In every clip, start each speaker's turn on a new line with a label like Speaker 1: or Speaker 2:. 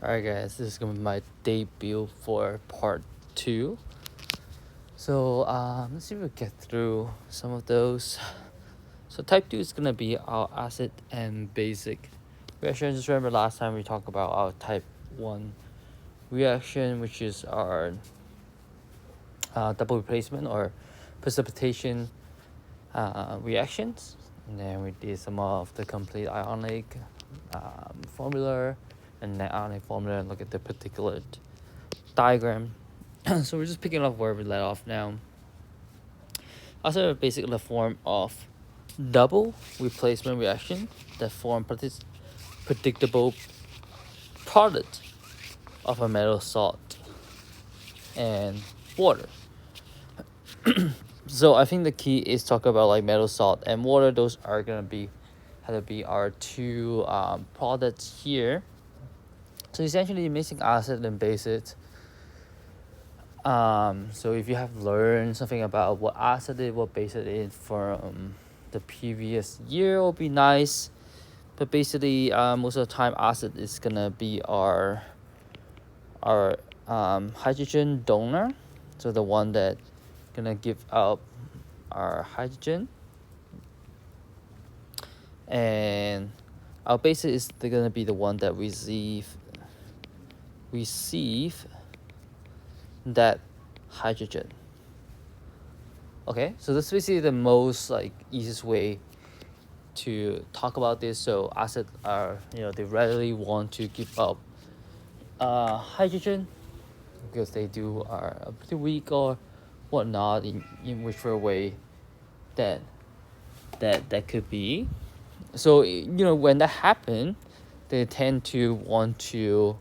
Speaker 1: Alright guys, this is gonna be my debut for part 2. So let's see if we get through some of those. So type 2 is gonna be our acid and basic reaction. Just remember last time we talked about our type 1 reaction, which is our double replacement or precipitation reactions. And then we did some of the complete ionic formula and the ionic formula and look at the particular diagram. So we're just picking up where we let off now. Also, basically the form of double replacement reaction that form predictable product of a metal salt and water. So I think the key is talk about like metal salt and water. Those are gonna be our two products here. So essentially mixing acid and bases. So if you have learned something about what acid is, what base it is from the previous year, will be nice. But basically, most of the time, acid is gonna be our hydrogen donor. So the one that gonna give out our hydrogen, and our base is gonna be the one that receive that hydrogen. Okay, so that's basically the most easiest way to talk about this. So acids are, they readily want to give up hydrogen because they are pretty weak or whatnot in whichever way that could be. So when that happens, they tend to want to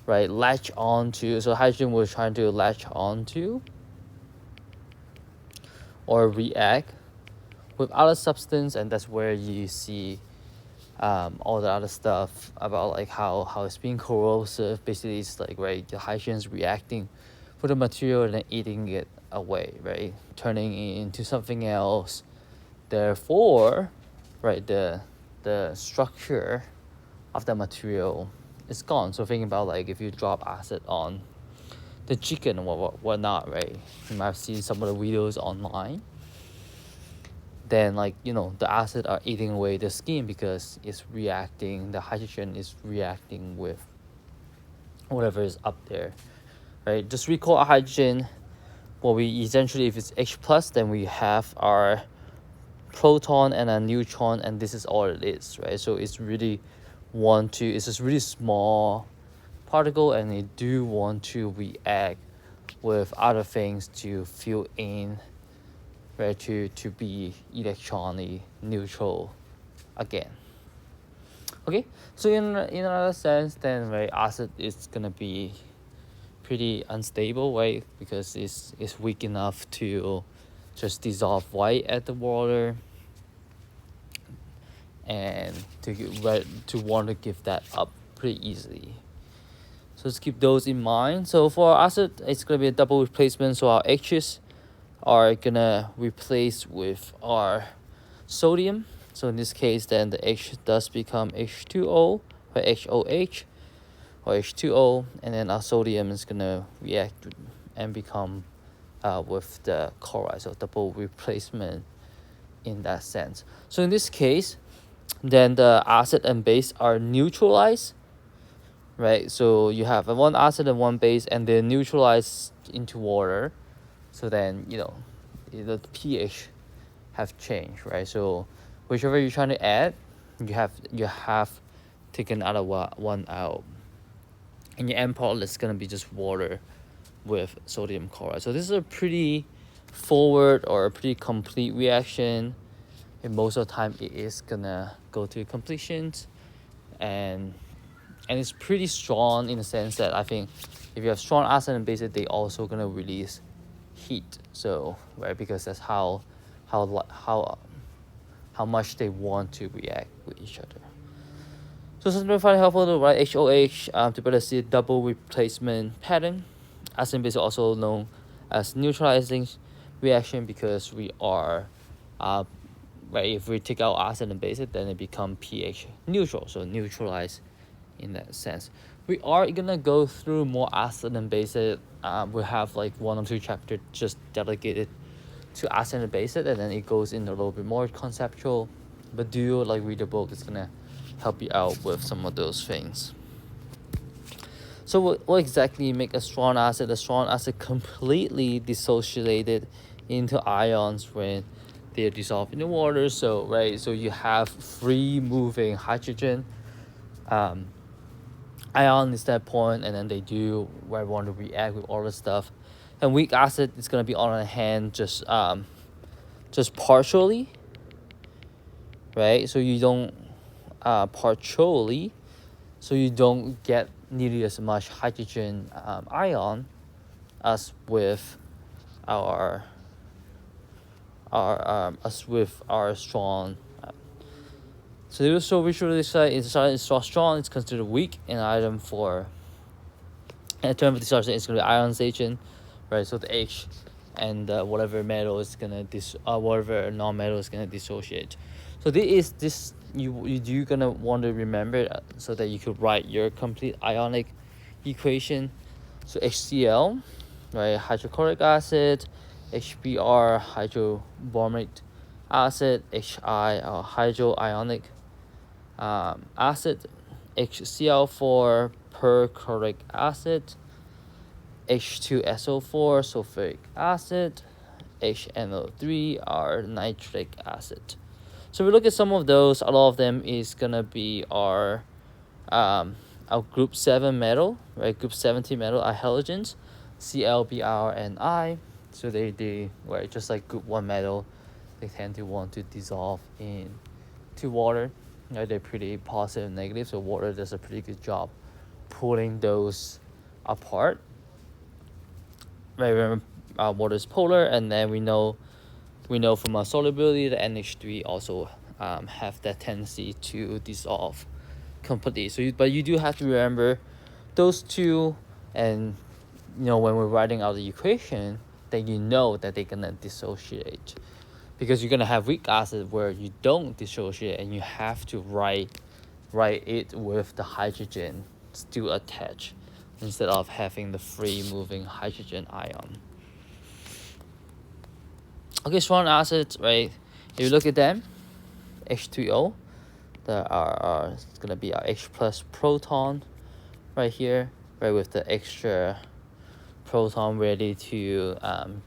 Speaker 1: latch on to. So hydrogen was trying to latch on to or react with other substance, and that's where you see all the other stuff about how it's being corrosive. Basically, it's the hydrogen is reacting with the material and then eating it away, turning it into something else. Therefore, the structure of the material is gone. So thinking about if you drop acid on the chicken or whatnot, you might have seen some of the videos online. Then the acid are eating away the skin because it's reacting. The hydrogen is reacting with whatever is up there, Just recall our hydrogen. Well, we essentially, if it's H plus, then we have our proton and a neutron, and this is all it is, So it's really it's just really small particle, and they do want to react with other things to fill in, to be electronically neutral again. Okay, so in another sense, then acid is gonna be pretty unstable, because it's weak enough to just dissolve white at the water, and to want to give that up pretty easily. So let's keep those in mind. So for our acid, it's gonna be a double replacement. So our H's are gonna replace with our sodium. So in this case, then the H does become H2O or HOH or H2O, and then our sodium is gonna react and become with the chloride. So double replacement in that sense. So in this case, then the acid and base are neutralized, so you have one acid and one base, and they're neutralized into water. So then the pH have changed, so whichever you're trying to add, you have taken out of one out, and your end product is going to be just water with sodium chloride. So this is a pretty forward or a pretty complete reaction, and most of the time it is gonna go to completions, and it's pretty strong in the sense that I think if you have strong acid and base, they also gonna release heat. So because that's how much they want to react with each other. So something to find helpful to write HOH to better see double replacement pattern. Acid and base are also known as neutralizing reaction because we are if we take out acid and base, then it become pH neutral, so neutralize in that sense. We are gonna go through more acid and basic. We have like 1 or 2 chapters just dedicated to acid and basic, and then it goes into a little bit more conceptual. But do like read the book. It's gonna help you out with some of those things. So what exactly make a strong acid? A strong acid completely dissociated into ions when they're dissolved in the water. So right, so you have free moving hydrogen ion is that point, and then they do where I want to react with all the stuff. And weak acid is gonna be on the hand just partially, right? So you don't partially, so you don't get nearly as much hydrogen ion as with our strong. So visually say it's so strong, it's considered weak, and item for. In terms of dissociation, it's gonna be ionization, right? So the H and whatever metal is gonna whatever non-metal is gonna dissociate. So this you do gonna want to remember so that you could write your complete ionic equation. So HCl, right? Hydrochloric acid, HBr, hydrobromic acid, HI, hydroionic acid, HCl4, perchloric acid, H2SO4, sulfuric acid, HNO3 are nitric acid. So we look at some of those. A lot of them is gonna be our group 7 metal, right? Group 70 metal are halogens, Cl, Br, and I. So they right, just like group 1 metal, they tend to want to dissolve into water. Right? They're pretty positive and negative, so water does a pretty good job pulling those apart. Right, remember water is polar, and then we know from our solubility that NH3 also have that tendency to dissolve completely. So but you do have to remember those two, and when we're writing out the equation, then that they're gonna dissociate, because you're gonna have weak acid where you don't dissociate, and you have to write it with the hydrogen still attached instead of having the free moving hydrogen ion. Okay, strong acids, right? If you look at them, H2O, there are it's gonna be our H plus proton right here, right, with the extra proton ready to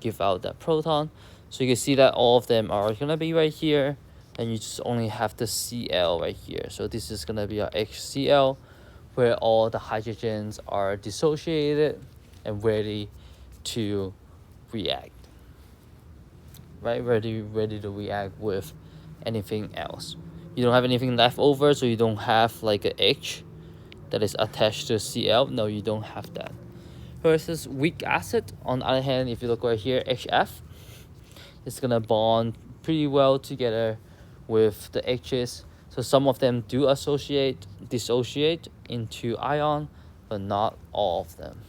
Speaker 1: give out that proton. So you can see that all of them are gonna be right here, and you just only have the Cl right here. So this is gonna be our HCl, where all the hydrogens are dissociated and ready to react. Right, ready to react with anything else. You don't have anything left over, so you don't have like a H that is attached to Cl. No, you don't have that. Versus weak acid, on the other hand, if you look right here, HF, it's gonna bond pretty well together with the H's. So some of them do dissociate into ion, but not all of them.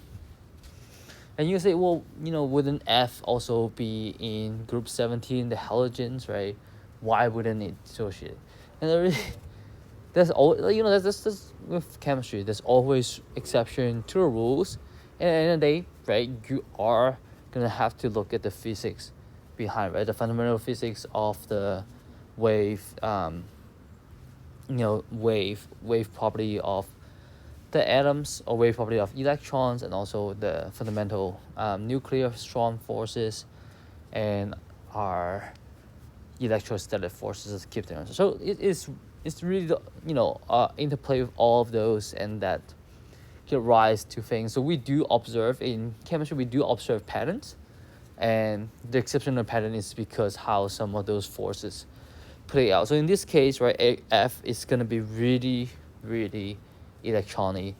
Speaker 1: And you say, well, wouldn't F also be in group 17, the halogens, right? Why wouldn't it dissociate? And there's always, that's with chemistry. There's always exception to the rules. And at the end of the day, right, you are gonna have to look at the physics behind, right? The fundamental physics of the wave, wave property of the atoms, or wave property of electrons, and also the fundamental nuclear strong forces and our electrostatic forces that keep them. So it's really the interplay of all of those, and that give rise to things. So we do observe in chemistry, we do observe patterns, and the exception of pattern is because how some of those forces play out. So in this case, right, F is gonna be really, really electronic.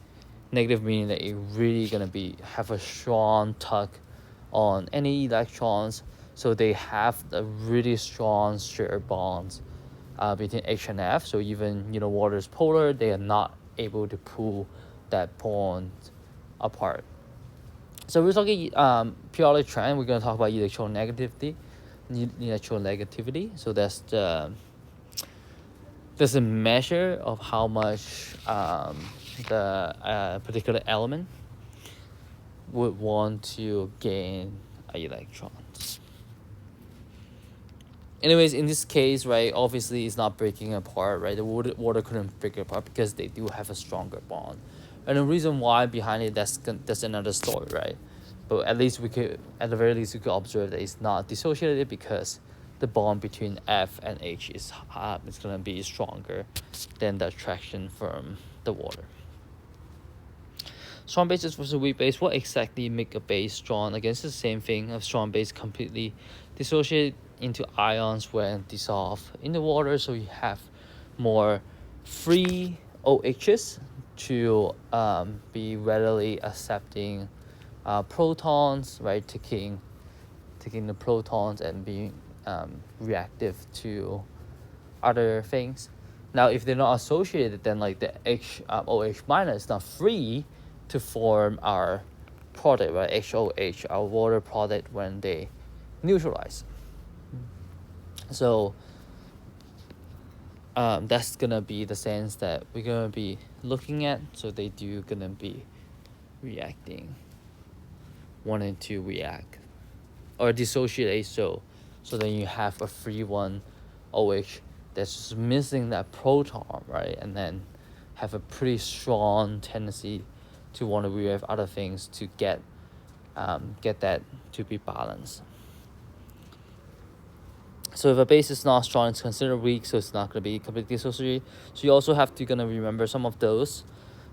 Speaker 1: Negative meaning that it really gonna have a strong tug on any electrons. So they have a really strong shared bonds between H and F. So even water is polar, they are not able to pull that bond apart. So we're talking purely trend. We're gonna talk about electronegativity. So that's there's a measure of how much the particular element would want to gain electrons. Anyways, in this case, right, obviously it's not breaking apart, right? The water couldn't break apart because they do have a stronger bond. And the reason why behind it, that's another story, right? But at least at the very least, we could observe that it's not dissociated because the bond between F and H is going to be stronger than the attraction from the water. Strong bases versus weak base. What exactly make a base strong? Again, it's the same thing. A strong base completely dissociate into ions when dissolved in the water, so you have more free OHs to be readily accepting protons, right? Taking the protons and being reactive to other things. Now, if they're not associated, then like the OH minus is not free to form our product, right? HOH, our water product, when they neutralize. So that's gonna be the sense that we're gonna be looking at. So they do gonna be reacting, wanting to react or dissociate. So then you have a free one OH that's just missing that proton, right? And then have a pretty strong tendency to want to react with other things to get that to be balanced. So if a base is not strong, it's considered weak, so it's not going to be completely dissociated. So you also have to gonna remember some of those.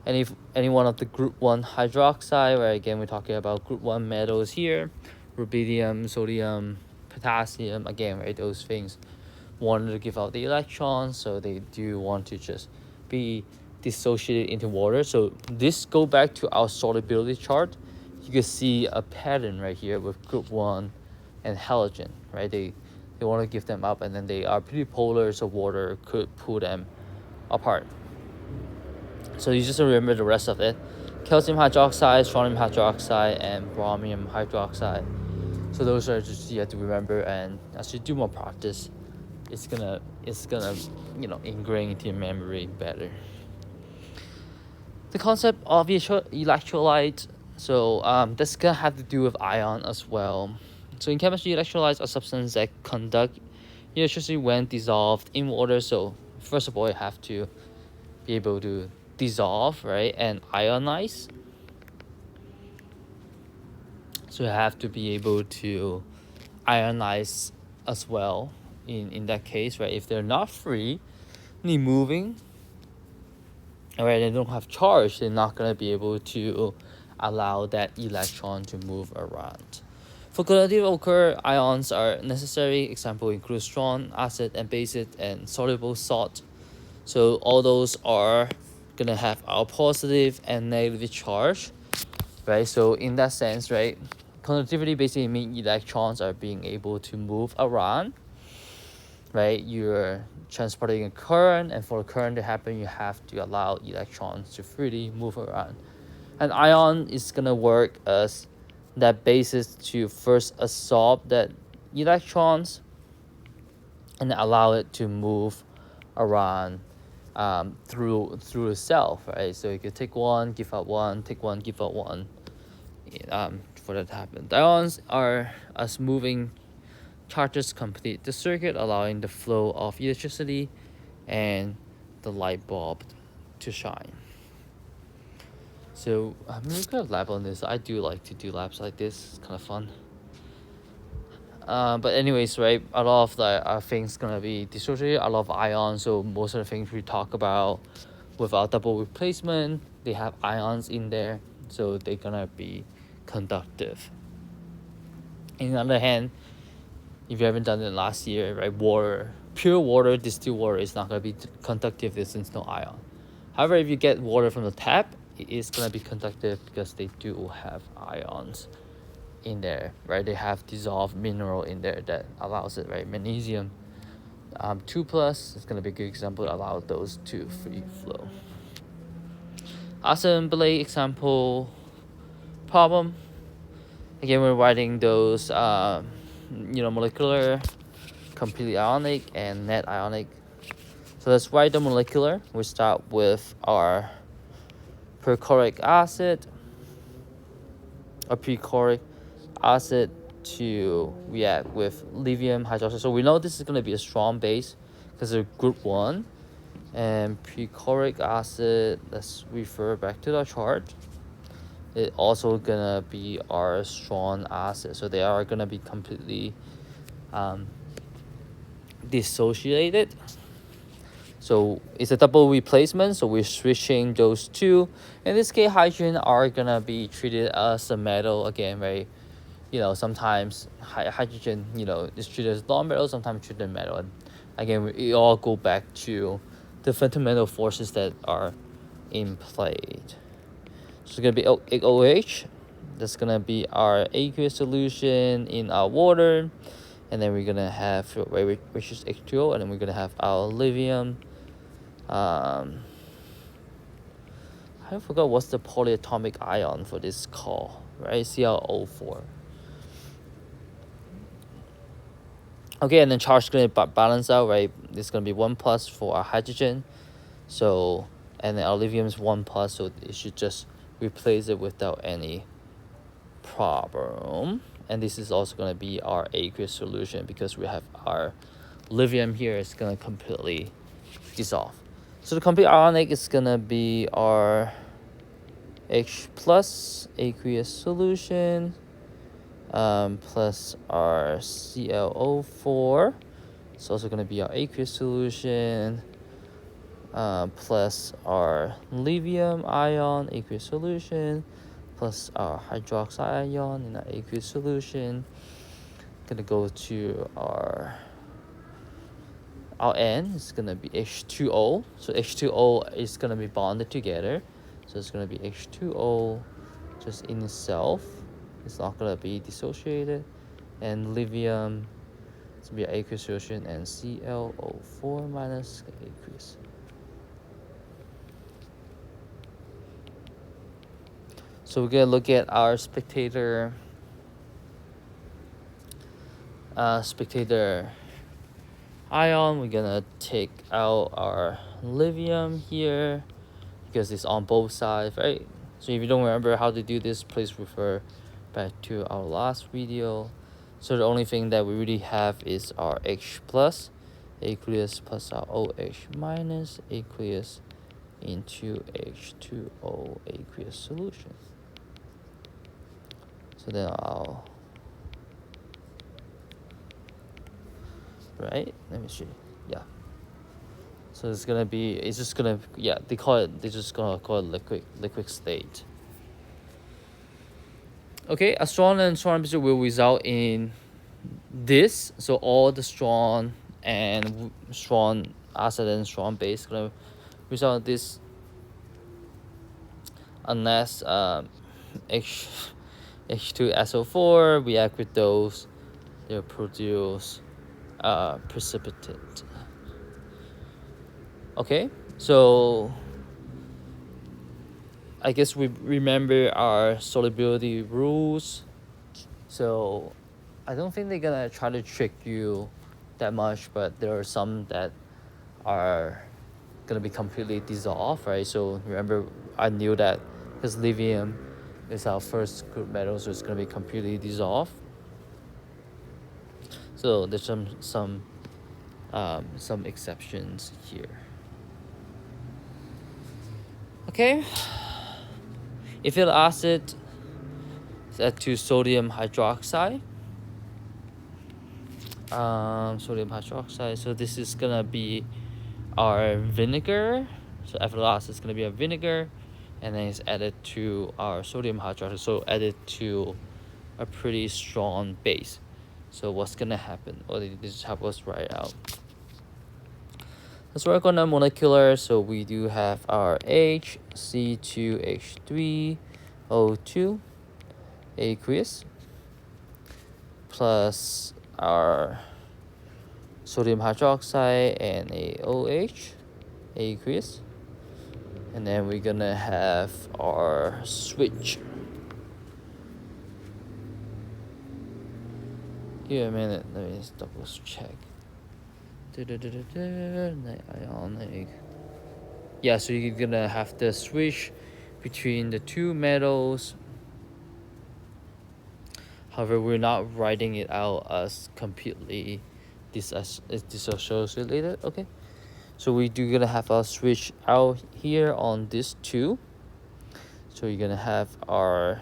Speaker 1: And if any one of the group 1 hydroxide, where again we're talking about group 1 metals here, rubidium, sodium, potassium, again, right, those things wanted to give out the electrons, so they do want to just be dissociated into water. So this go back to our solubility chart. You can see a pattern right here with group 1 and halogen, right? They want to give them up, and then they are pretty polar, so water could pull them apart. So you just remember the rest of it. Calcium hydroxide, strontium hydroxide, and bromium hydroxide. So those are just you have to remember, and as you do more practice, it's gonna ingrain into your memory better. The concept of electrolyte, so that's gonna have to do with ion as well. So in chemistry, electrolytes are substances that conduct electricity when dissolved in water. So first of all, you have to be able to dissolve, right, and ionize. So you have to be able to ionize as well in that case, right? If they're not free, need moving, right, they don't have charge, they're not going to be able to allow that electron to move around. For collective occur, ions are necessary. Example include strong, acid, and basic, and soluble salt. So all those are gonna have our positive and negative charge, right? So in that sense, right, conductivity basically means electrons are being able to move around, right? You're transporting a current, and for a current to happen, you have to allow electrons to freely move around. An ion is gonna work as that basis to first absorb that electrons and allow it to move around through itself, right? So you could take one, give out one, take one, give out one, for that to happen. The ions are as moving charges complete the circuit, allowing the flow of electricity and the light bulb to shine. So we could have lab on this. I do like to do labs like this. It's kind of fun. But anyways, right, a lot of the things gonna be dissociated, a lot of ions. So most of the things we talk about without double replacement, they have ions in there, so they're gonna be conductive. On the other hand, if you haven't done it last year, right, pure water, distilled water is not gonna be conductive since no ion. However, if you get water from the tap, it is gonna be conductive because they do have ions in there, right? They have dissolved mineral in there that allows it, right? Magnesium 2+ is gonna be a good example to allow those to free flow. Assembly example problem. Again, we're writing those molecular, completely ionic, and net ionic. So let's write the molecular. We start with our perchloric acid, or perchloric acid to react with lithium hydroxide. So we know this is going to be a strong base because it's a group 1. And perchloric acid, let's refer back to the chart. It also gonna be our strong acid. So they are gonna be completely dissociated. So it's a double replacement. So we're switching those two. In this case, hydrogen are gonna be treated as a metal again, right? Sometimes hydrogen, is treated as non-metal, sometimes treated as metal. And again, we all go back to the fundamental forces that are in play. So it's gonna be OH. That's gonna be our aqueous solution in our water, and then we're gonna have which is H2O, and then we're gonna have our lithium. I forgot what's the polyatomic ion for this call, right? Cl4. Okay, and then charge is going to balance out, right? It's going to be 1+ for our hydrogen. So, and then our lithium is 1+, so it should just replace it without any problem. And this is also going to be our aqueous solution because we have our lithium here is going to completely dissolve. So the complete ionic is going to be our H+ aqueous solution. Plus our ClO4. It's also going to be our aqueous solution. Plus our lithium ion aqueous solution. Plus our hydroxide ion in our aqueous solution. Going to go to our N is going to be H2O. So H2O is going to be bonded together. So it's going to be H2O just in itself. It's not going to be dissociated. And lithium is going to be an aqueous solution, and ClO4 minus aqueous. So we're going to look at our spectator ion. We're going to take out our lithium here because it's on both sides, right? So if you don't remember how to do this, please refer back to our last video. So the only thing that we really have is our H+ aqueous plus our OH minus aqueous into H2O aqueous solution. So then right, let me see. Yeah. So it's just gonna they're just gonna call it liquid state. Okay, a strong and strong base will result in this. So all the strong and strong acid and strong base gonna result in this, unless H2SO4 react with those, they'll produce precipitate. Okay, so I guess we remember our solubility rules. So I don't think they're gonna try to trick you that much, but there are some that are gonna be completely dissolved, right? So remember, I knew that because lithium is our first group metal, so it's gonna be completely dissolved. So there's some exceptions here. Okay, ethyl acid is add to sodium hydroxide. Sodium hydroxide. So this is gonna be our vinegar. So ethyl acid is gonna be a vinegar, and then it's added to our sodium hydroxide. So added to a pretty strong base. So what's gonna happen? Or this help us write out. Let's work on the molecular. So we do have our HC2H3O2 aqueous plus our sodium hydroxide and a OH aqueous, and then we're gonna have our switch. Give me a minute, let me just double check. Ionic. Yeah, so you're gonna have to switch between the two metals. However, we're not writing it out as completely dissociated. Okay, so we do gonna have a switch out here on this two. So you're gonna have our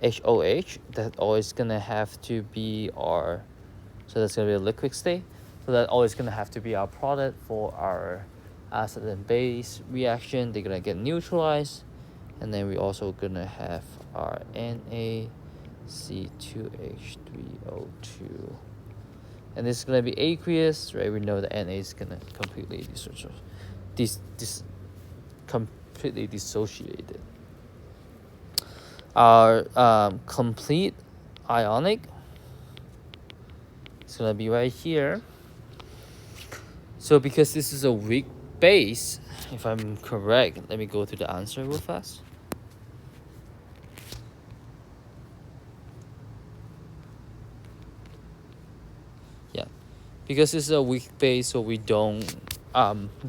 Speaker 1: HOH. That always gonna have to be our. So that's gonna be a liquid state. So that always gonna have to be our product for our acid and base reaction. They're gonna get neutralized, and then we also gonna have our NaC2H3O2, and this is gonna be aqueous, right? We know the Na is gonna completely completely dissociated. Our complete ionic is gonna be right here. So because this is a weak base, if I'm correct, let me go to the answer real fast. Yeah, because this is a weak base, so we don't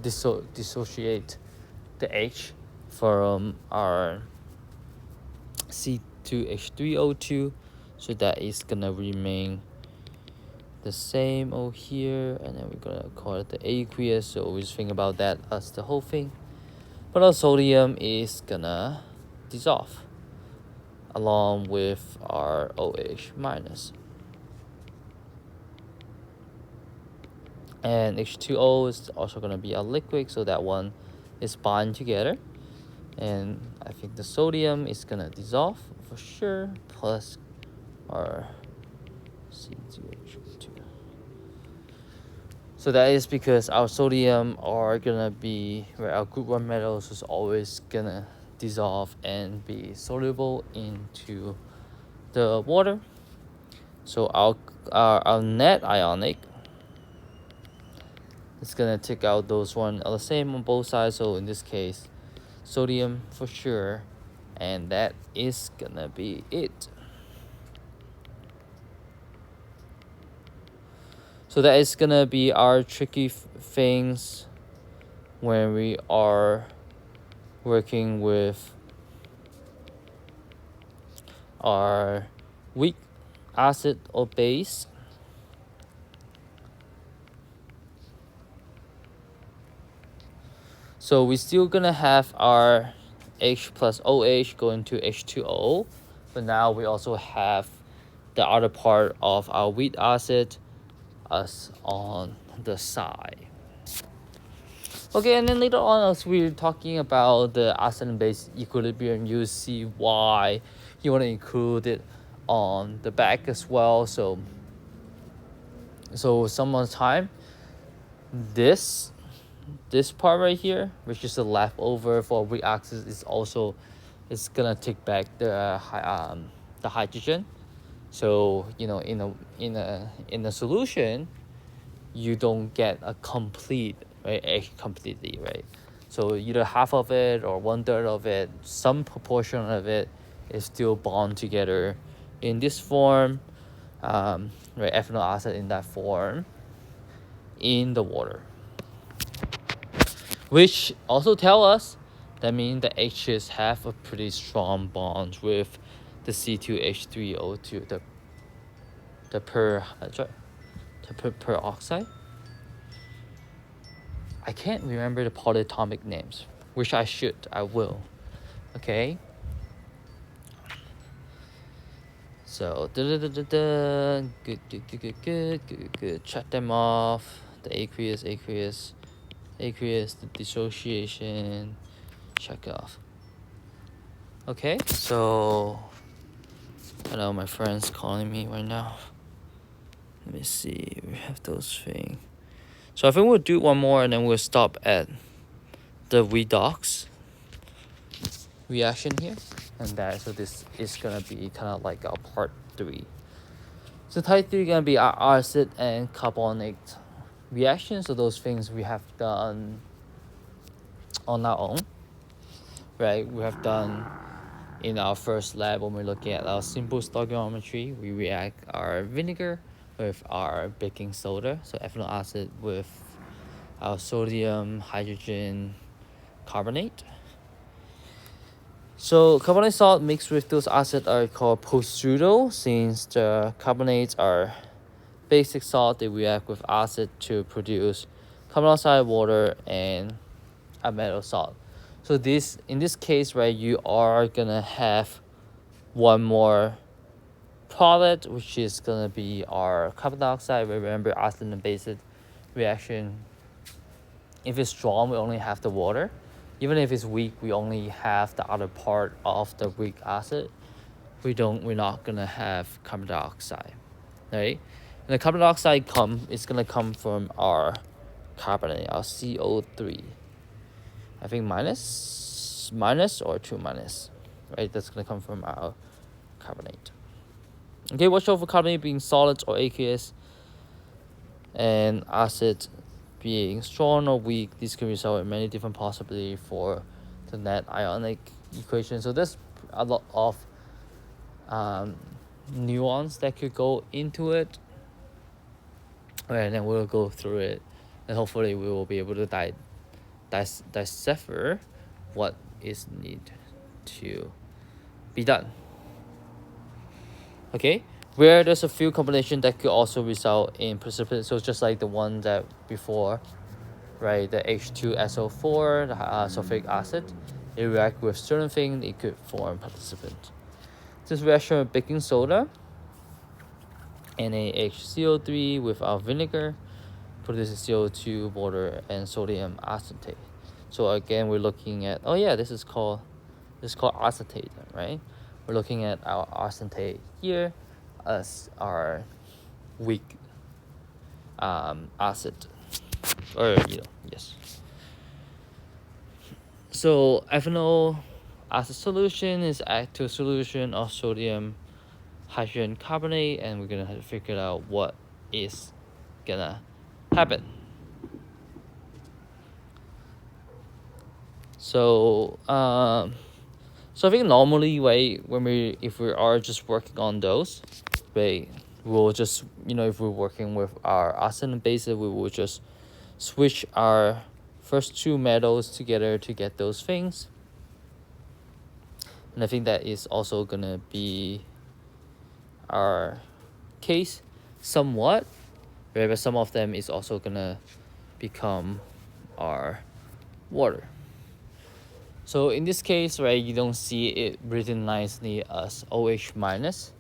Speaker 1: dissociate the H from our C2H3O2, so that is gonna remain the same over here, and then we're gonna call it the aqueous, so we just think about that as the whole thing. But our sodium is gonna dissolve along with our OH minus. And H2O is also gonna be a liquid, so that one is bind together. And I think the sodium is gonna dissolve for sure, plus our C2H2. So that is because our sodium are gonna be, right, our group 1 metals is always gonna dissolve and be soluble into the water. So our net ionic is gonna take out those one are the same on both sides. So in this case, sodium for sure, and that is gonna be it. So that is gonna be our tricky things when we are working with our weak acid or base. So we're still gonna have our H plus OH going to H2O, but now we also have the other part of our weak acid as on the side. Okay, and then later on, as we're talking about the acid and base equilibrium, you see why you want to include it on the back as well. So some of the time, this part right here, which is the leftover for weak acid, is also gonna take back the hydrogen. So in a solution, you don't get a complete, right, completely, right? So either half of it or 1/3 of it, some proportion of it is still bound together in this form, right, ethanol acid in that form in the water, which also tell us that means the H's have a pretty strong bond with the C2H3O2, the peroxide. I can't remember the polyatomic names, which I will. Okay. So good. Shut them off. The aqueous, the dissociation. Check off. Okay, so I know my friend's calling me right now. Let me see. We have those things. So I think we'll do one more and then we'll stop at the redox reaction here. And so this is gonna be kind of like our part 3. So type 3 gonna be our acid and carbonate reaction. So those things we have done on our own, right? We have done in our first lab when we're looking at our simple stoichiometry. We react our vinegar with our baking soda, so ethanol acid with our sodium hydrogen carbonate. So carbonate salt mixed with those acids are called post-pseudo. Since the carbonates are basic salt, they react with acid to produce carbon dioxide, water, and a metal salt. So in this case, right, you are gonna have one more product, which is gonna be our carbon dioxide. Remember, acid and basic reaction, if it's strong, we only have the water. Even if it's weak, we only have the other part of the weak acid. We're not gonna have carbon dioxide, right? And the carbon dioxide is gonna come from our carbonate, our CO3. I think minus or 2 minus, right? That's gonna come from our carbonate. Okay, watch out for carbonate being solid or aqueous, and acid being strong or weak. This can result in many different possibilities for the net ionic equation. So there's a lot of nuance that could go into it, and then we'll go through it, and hopefully we will be able to decipher what is needed to be done. Okay, where there's a few combinations that could also result in precipitate. So just like the one that before, right, the H2SO4, the sulfuric acid, it react with certain things, it could form participant. This reaction with baking soda, NaHCO3 with our vinegar, produces CO2, water, and sodium acetate. So again, we're looking at, this is called acetate, right? We're looking at our acetate here as our weak acid, or yes. So ethanol acid solution is active solution of sodium hydrogen carbonate, and we're gonna have to figure out what is gonna happen. So so I think normally, right, if we are just working on those, right, we'll just, if we're working with our acid and base, we will just switch our first two metals together to get those things. And I think that is also gonna be our case somewhat, right? But some of them is also gonna become our water. So in this case, right, you don't see it written nicely as OH minus,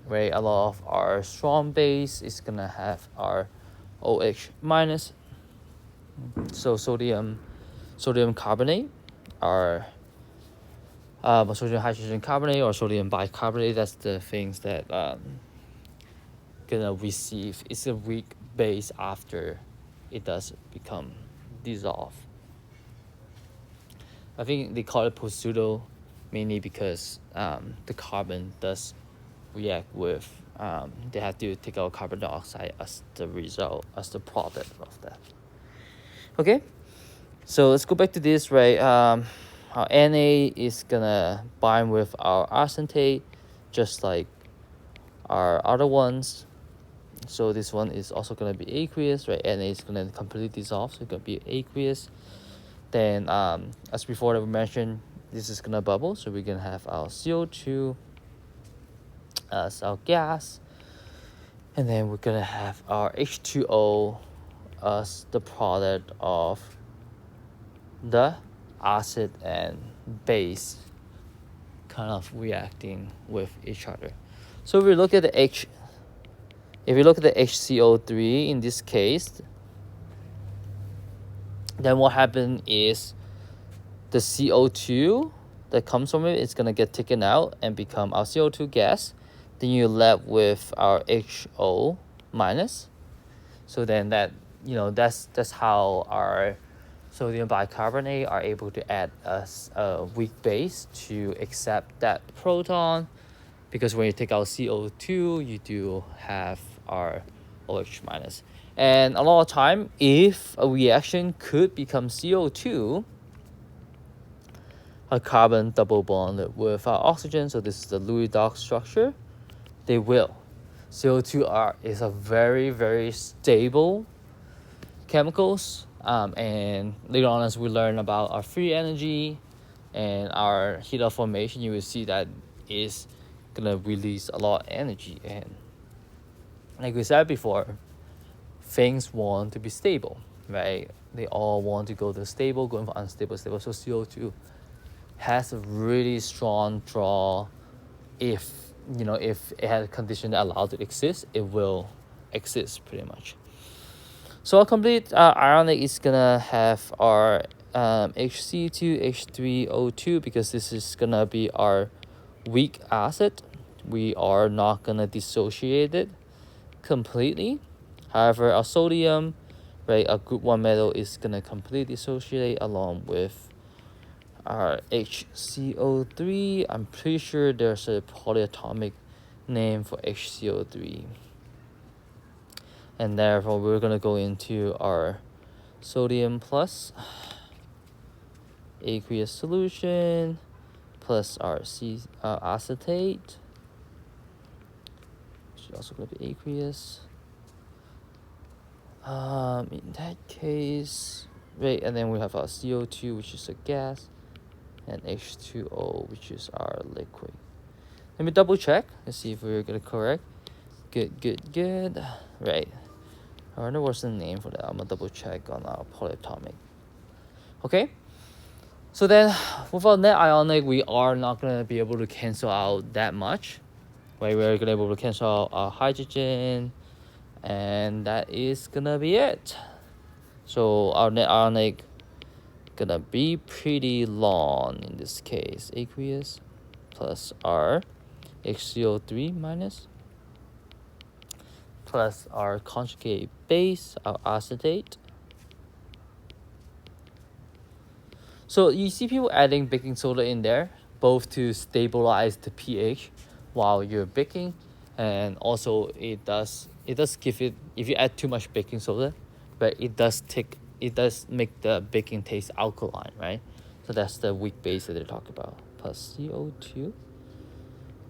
Speaker 1: right? A lot of our strong base is gonna have our OH minus. So sodium carbonate, our sodium hydrogen carbonate or sodium bicarbonate, that's the things that gonna receive. It's a weak base after it does become dissolved. I think they call it post-pseudo mainly because the carbon does react with, they have to take out carbon dioxide as the result, as the product of that. Okay, so let's go back to this, right? Our Na is gonna bind with our acetate, just like our other ones. So this one is also gonna be aqueous, right? Na is gonna completely dissolve, so it's gonna be aqueous. Then, as before that we mentioned, this is gonna bubble, so we're gonna have our CO2 as our gas, and then we're gonna have our H2O as the product of the acid and base kind of reacting with each other. So if we look at the HCO3 in this case, then what happened is the CO2 that comes from it is gonna get taken out and become our CO2 gas. Then you're left with our HO minus. So then that's how our sodium bicarbonate are able to add a weak base to accept that proton, because when you take out CO2, you do have our OH minus. And a lot of time, if a reaction could become CO2, a carbon double bonded with our oxygen, so this is the Lewis-Dawes structure, they will. CO2 is a very, very stable chemicals. And later on, as we learn about our free energy and our heat of formation, you will see that is gonna release a lot of energy. And like we said before, things want to be stable, right? They all want to go to stable, going for unstable, stable. So CO2 has a really strong draw. If if it had a condition that allowed it to exist, it will exist pretty much. So our complete ionic is gonna have our HC2, H3O2, because this is gonna be our weak acid. We are not gonna dissociate it completely. However, our sodium, right, a group 1 metal, is gonna completely dissociate along with our HCO3. I'm pretty sure there's a polyatomic name for HCO3. And therefore, we're going to go into our sodium plus aqueous solution plus our acetate, which is also going to be aqueous. In that case, right, and then we have our CO2, which is a gas, and H2O, which is our liquid. Let me double check and see if we're gonna correct. Good. Right. I wonder what's the name for that. I'm gonna double check on our polyatomic. Okay. So then, with our net ionic, we are not gonna be able to cancel out that much. Right? We're gonna be able to cancel out our hydrogen, and that is gonna be it. So our net ionic gonna be pretty long in this case. Aqueous plus our HCO3 minus plus our conjugate base, our acetate. So you see people adding baking soda in there, both to stabilize the pH while you're baking, and also it does give it, if you add too much baking soda, but it does make the baking taste alkaline, right? So that's the weak base that they talk about. Plus CO2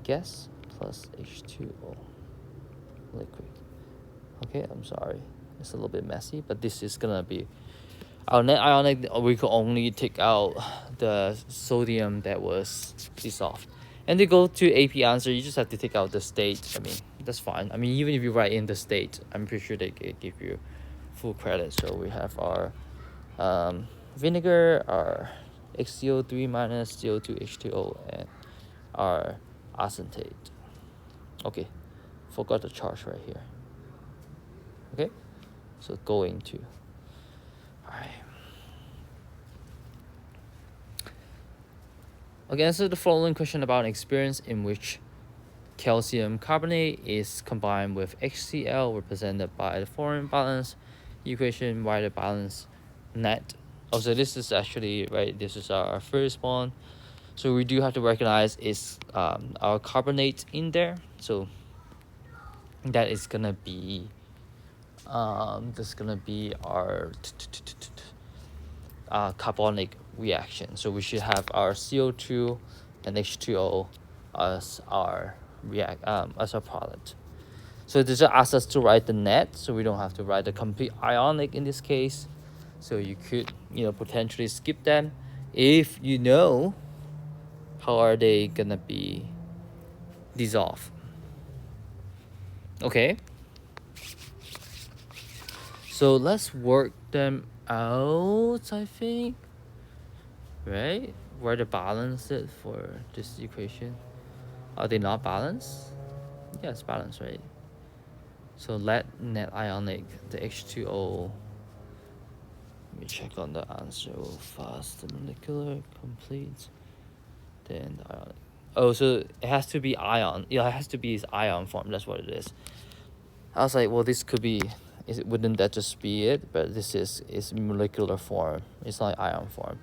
Speaker 1: gas plus H2O liquid. Okay, I'm sorry, it's a little bit messy, but this is gonna be our net ionic. We could only take out the sodium that was dissolved. And to go to AP answer, you just have to take out the state. I mean, that's fine. I mean, even if you write in the state, I'm pretty sure they give you full credit. So we have our vinegar, our HCO3 minus CO2 H2O, and our acetate. Okay, forgot the charge right here. Okay, so going to, all right. Okay, answer the following question about an experience in which calcium carbonate is combined with HCl, represented by the foreign balance equation, write the balance net. Also, this is actually, right, this is our first one. So we do have to recognize is our carbonate in there. So that is gonna be this gonna be our carbonic reaction. So we should have our CO2 and H2O as our product. So this just asks us to write the net, so we don't have to write the complete ionic in this case. So you could potentially skip them if you know how are they gonna be dissolved. Okay, so let's work them out, I think, right? Where to balance it for this equation. Are they not balanced? Yeah, it's balanced, right? So let net ionic, the H2O. Let me check on the answer real fast. The molecular complete. Then the ionic. Oh, so it has to be ion. Yeah, it has to be its ion form. That's what it is. I was like, well, this could be. Wouldn't that just be it? But this is molecular form. It's not ion form.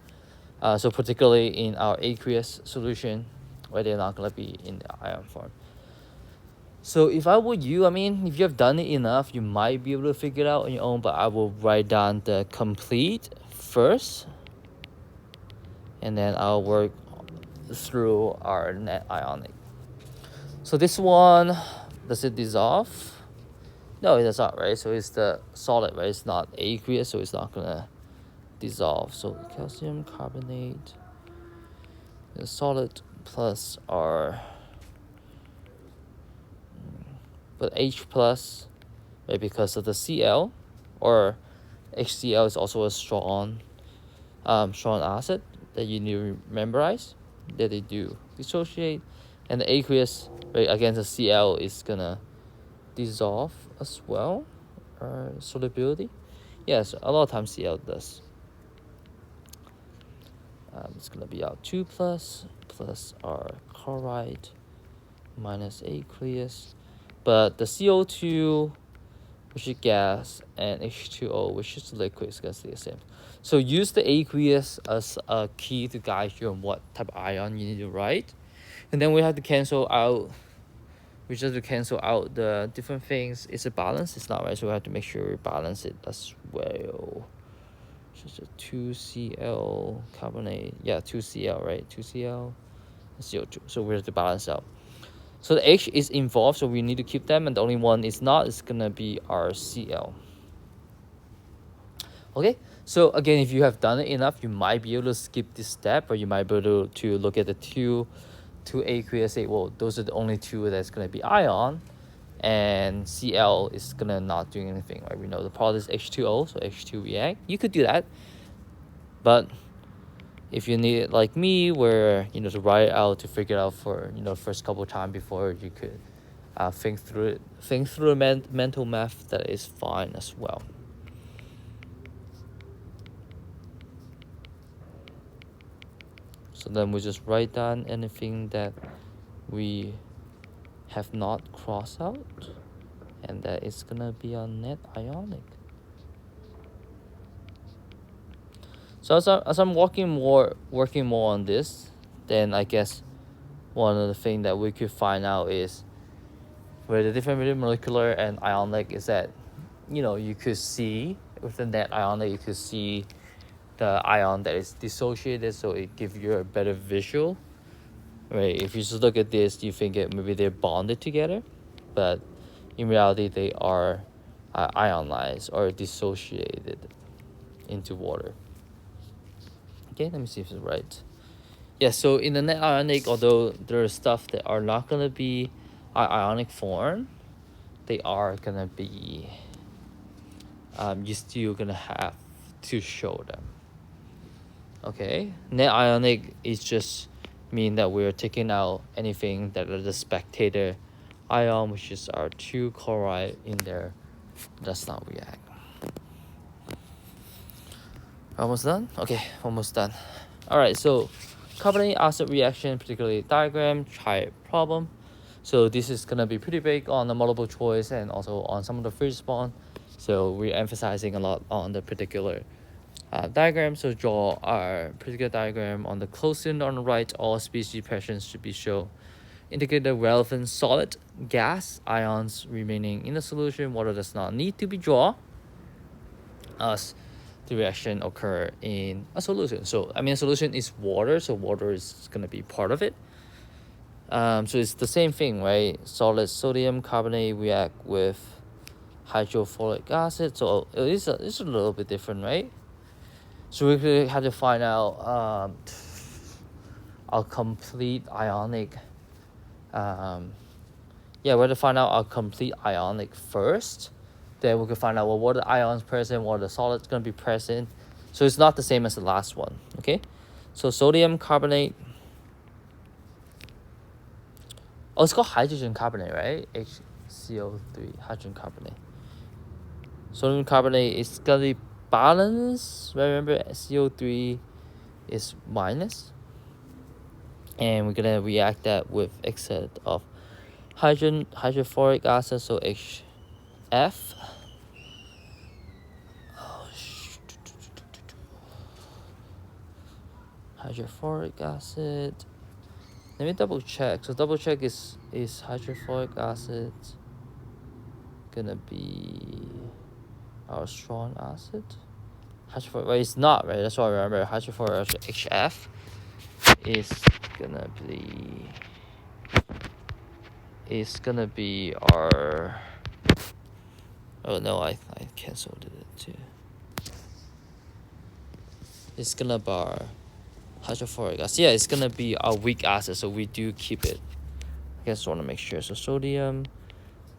Speaker 1: So particularly in our aqueous solution, where they're not gonna be in the ion form. So if I were you, I mean, if you have done it enough, you might be able to figure it out on your own. But I will write down the complete first, and then I'll work through our net ionic. So this one, does it dissolve? No, it does not, right? So it's the solid, right? It's not aqueous, so it's not gonna dissolve. So calcium carbonate, the solid plus R, but H plus, right? Because of the Cl, or HCl is also a strong acid that you need to memorize, that they do dissociate, and the aqueous, right, against the Cl is gonna dissolve as well, or solubility. Yes, a lot of times Cl does. It's gonna be our 2 plus our chloride minus aqueous, but the CO2, which is gas, and H2O, which is liquid, is gonna stay the same. So use the aqueous as a key to guide you on what type of ion you need to write, and then we have to cancel out. We just have to cancel out the different things. It's a balance. It's not right, so we have to make sure we balance it as well. Just a 2Cl carbonate. Yeah, 2Cl, right? 2Cl, CO2. So we have to balance out. So the H is involved, so we need to keep them, and the only one is not is gonna be our Cl. Okay, so again, if you have done it enough, you might be able to skip this step, or you might be able to look at the two aqueous, say, well, those are the only two that's gonna be ion, and Cl is gonna not doing anything, right? We know the product is H2O, so H2 react. You could do that, but if you need it like me, where to write it out, to figure it out for first couple of times before you could think through a mental math, that is fine as well. So then we just write down anything that we have not crossed out, and that is gonna be our net ionic. So as I'm working more on this, then I guess one of the things that we could find out is where the difference between molecular and ionic is that, you could see with the net ionic, you could see the ion that is dissociated, so it gives you a better visual, right? If you just look at this, you think maybe they're bonded together, but in reality they are ionized or dissociated into water. Okay, let me see if it's right. Yeah, so in the net ionic, although there are stuff that are not going to be ionic form, they are going to be, you're still going to have to show them. Okay, net ionic is just mean that we're taking out anything that is the spectator ion, which is our 2 chloride in there, does not react. Almost done? Okay, almost done. Alright, so carbonate acid reaction, particularly diagram, try problem. So this is gonna be pretty big on the multiple choice and also on some of the free spawn. So we're emphasizing a lot on the particular diagram. So draw our particular diagram. On the close end on the right, all species pressions should be shown. Indicate the relevant solid gas ions remaining in the solution. Water does not need to be drawn as the reaction occur in a solution. So a solution is water, so water is going to be part of it. So it's the same thing, right? Solid sodium carbonate react with hydrofluoric acid, so it's a little bit different, right? So we could have to find out our complete ionic. We have to find out our complete ionic first. Then we can find out, well, what are the ions present, what are the solids going to be present. So it's not the same as the last one, okay? So sodium carbonate. Oh, it's called hydrogen carbonate, right? HCO3, hydrogen carbonate. Sodium carbonate is going to be balanced. Remember, CO3 is minus. And we're going to react that with excess of hydrofluoric acid, so HF. Hydrofluoric acid. Let me double check. So double check is hydrofluoric acid gonna be our strong acid? Hydrofluoric, well, it's not, right? That's why I remember hydrofluoric acid, HF, is gonna be our Oh no, I canceled it too. It's gonna bar hydrofluoric acid. Yeah, it's gonna be our weak acid, so we do keep it. I just want to make sure. So sodium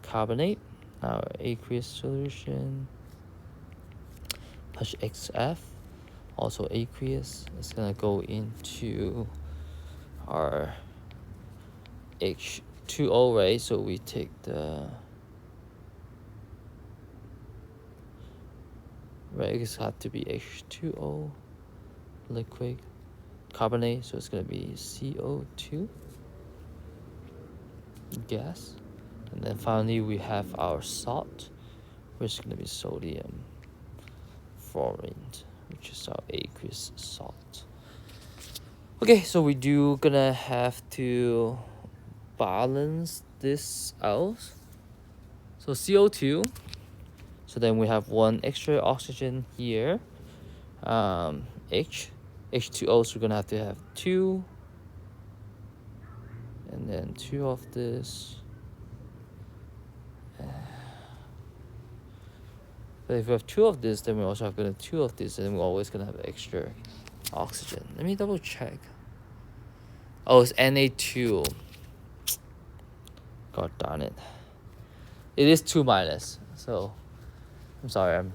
Speaker 1: carbonate, our aqueous solution, HXF, also aqueous. It's gonna go into our H2O, right? So we take the right. It's have to be H2O, liquid carbonate. So it's gonna be CO2 gas, and then finally we have our salt, which is gonna be sodium fluoride, which is our aqueous salt. Okay, so we do gonna have to balance this out. So CO2. So then we have one extra oxygen here. H2O. So we're gonna have to have 2, and then 2 of this. But if we have 2 of this, then we also have 2 of this, and then we're always gonna have extra oxygen. Let me double check. Oh, it's Na2. God darn it. It is 2 minus. So I'm sorry,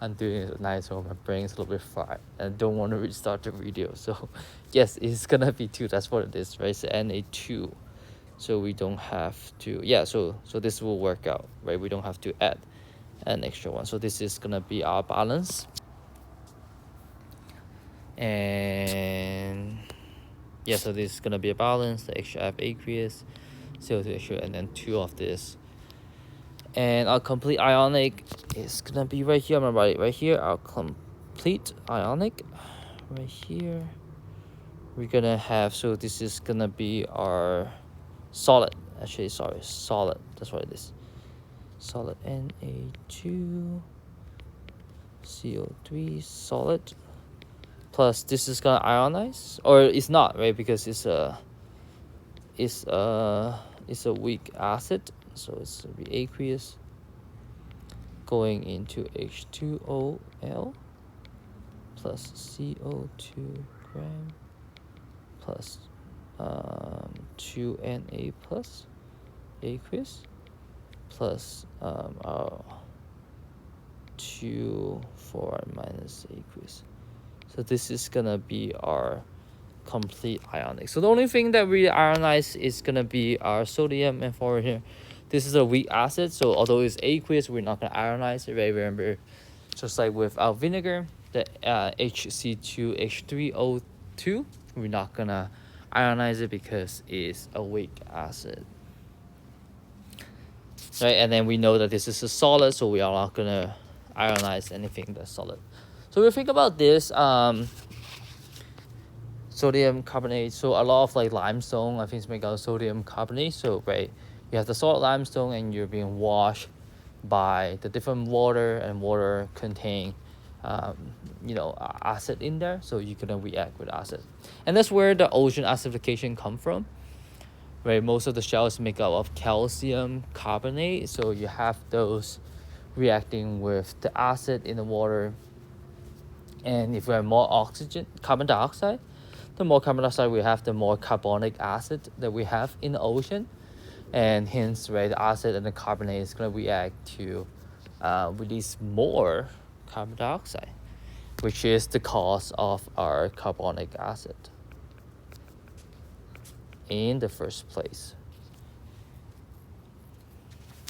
Speaker 1: I'm doing it at night, so my brain's a little bit fried. And I don't want to restart the video. So yes, it's gonna be 2. That's what it is, right? It's Na2. So we don't have to, yeah, so this will work out, right? We don't have to add an extra one. So this is gonna be our balance. And yeah, so this is gonna be a balance, the extra F aqueous, CO2 extra, and then 2 of this. And our complete ionic is gonna be right here. I'm gonna write it right here. Our complete ionic right here. We're gonna have, so this is gonna be our solid. Actually, sorry, solid. That's what it is. Solid Na2 CO3 solid. Plus this is gonna ionize, or it's not, right? Because it's a weak acid, so it's gonna be aqueous going into H2OL plus CO2 gram plus 2Na plus aqueous plus our 2,4 minus aqueous. So this is gonna be our complete ionic. So the only thing that we ionize is gonna be our sodium and fluorine here. This is a weak acid, so although it's aqueous, we're not gonna ionize it, right? Remember, just like with our vinegar, the HC2H3O2, we're not gonna ionize it because it's a weak acid. Right, and then we know that this is a solid, so we are not gonna ionize anything that's solid. So we think about this sodium carbonate. So a lot of like limestone, I think, is made out of sodium carbonate. So right, you have the solid limestone, and you're being washed by the different water, and water contain acid in there, so you're gonna react with acid. And that's where the ocean acidification come from, right? Most of the shells make up of calcium carbonate, so you have those reacting with the acid in the water. And if we have more oxygen, carbon dioxide, the more carbon dioxide we have, the more carbonic acid that we have in the ocean, and hence, right, the acid and the carbonate is going to react to release more carbon dioxide, which is the cause of our carbonic acid in the first place.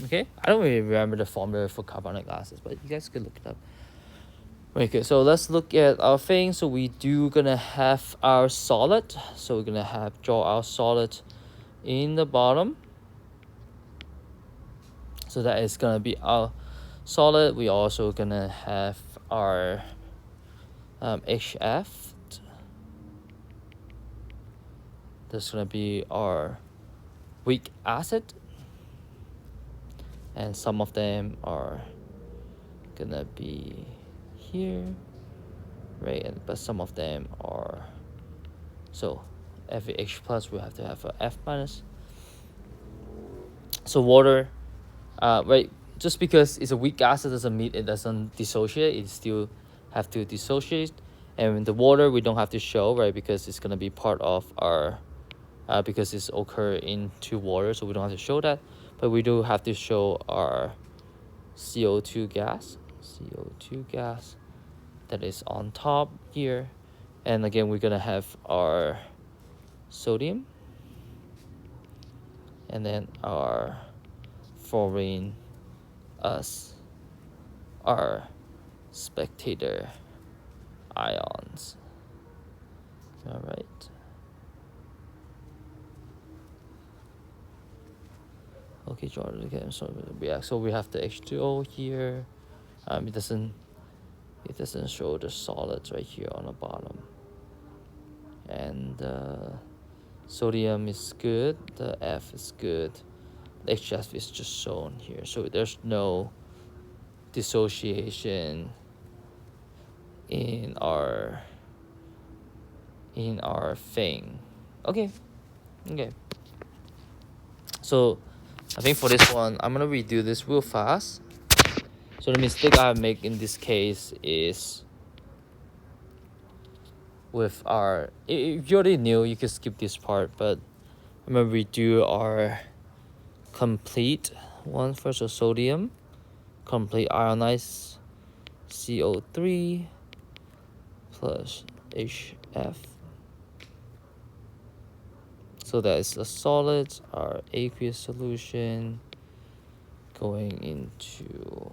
Speaker 1: Okay, I don't really remember the formula for carbonic acids, but you guys could look it up. Okay, so let's look at our thing. So we do gonna have our solid. So we're gonna draw our solid in the bottom. So that is gonna be our solid. We also gonna have our HF. That's gonna be our weak acid, and some of them are gonna be here, right? But some of them are, so every H plus we have to have a F minus. So water, right? just because it's a weak acid doesn't mean it doesn't dissociate. It still have to dissociate. And the water we don't have to show, right, because it's gonna be part of our because it's occur into water, so we don't have to show that. But we do have to show our CO2 gas that is on top here. And again, we're gonna have our sodium and then our fluorine as our spectator ions. All right. Okay, Jordan, again, so react. So we have the H2O here. It doesn't show the solids right here on the bottom. And sodium is good. The F is good. The HF is just shown here. So there's no dissociation in our thing. Okay. So I think for this one, I'm gonna redo this real fast. So the mistake I make in this case is with our, if you already knew, you could skip this part, but I'm gonna redo our complete one first. So sodium, complete ionized CO3 plus HF. So that is the solids, our aqueous solution going into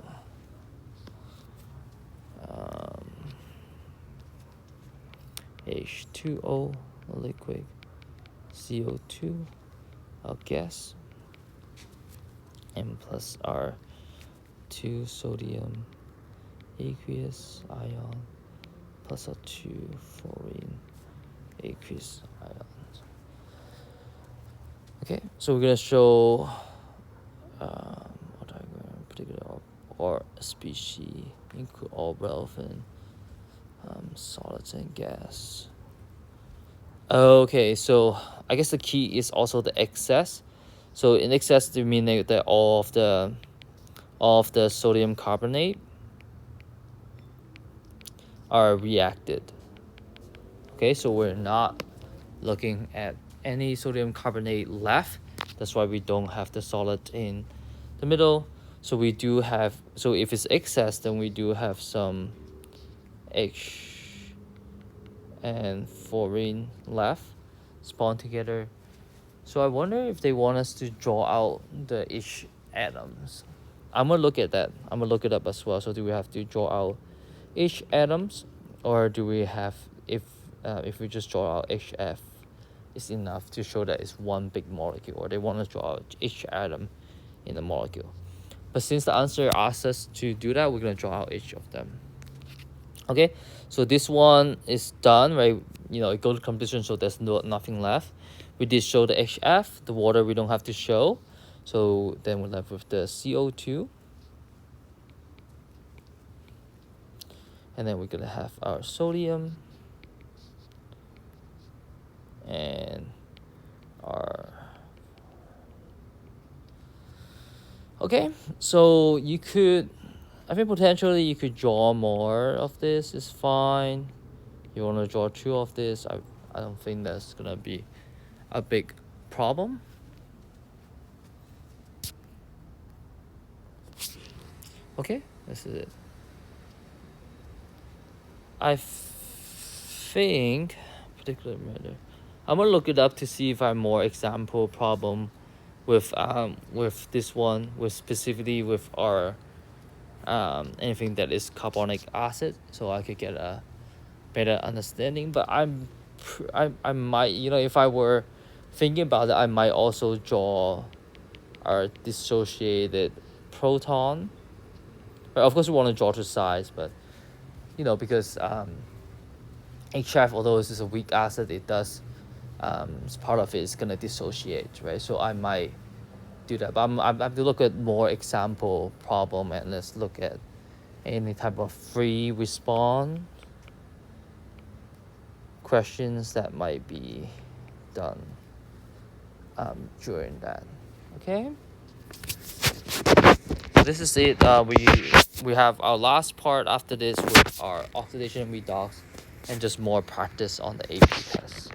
Speaker 1: H2O, liquid, CO2, our gas, and plus our 2 sodium aqueous ion plus a 2 fluorine aqueous ions. Okay, so we're gonna show particular or species include all relevant solids and gas. Okay, so I guess the key is also the excess. So in excess, they mean that all of the sodium carbonate are reacted. Okay, so we're not looking at any sodium carbonate left. That's why we don't have the solid in the middle. So we do have, so if it's excess, then we do have some H and fluorine left spawn together. So I wonder if they want us to draw out the H atoms. I'm gonna look at that. I'm gonna look it up as well. So do we have to draw out H atoms, or do we have, if we just draw out HF is enough to show that it's one big molecule, or they want to draw out each atom in the molecule? But since the answer asks us to do that, we're gonna draw out each of them. Okay, so this one is done, right? You know, it goes to completion, so there's nothing left. We did show the HF, the water we don't have to show. So then we're left with the CO2. And then we're gonna have our sodium and our, okay, so you could, I think potentially you could draw more of this, is fine. You want to draw 2 of this, I don't think that's gonna be a big problem. Okay, this is it. I think particular matter, I'm gonna look it up to see if I have more example problem with this one, with specifically with our anything that is carbonic acid, so I could get a better understanding. But I might, you know, if I were thinking about it, I might also draw our dissociated proton. But of course we want to draw to size, but you know, because HF, although this is a weak acid, it does part of it is gonna dissociate, right? So I might do that, but I have to look at more example problem, and let's look at any type of free response questions that might be done during that. Okay, so this is it. We have our last part after this with our oxidation redox and just more practice on the AP test.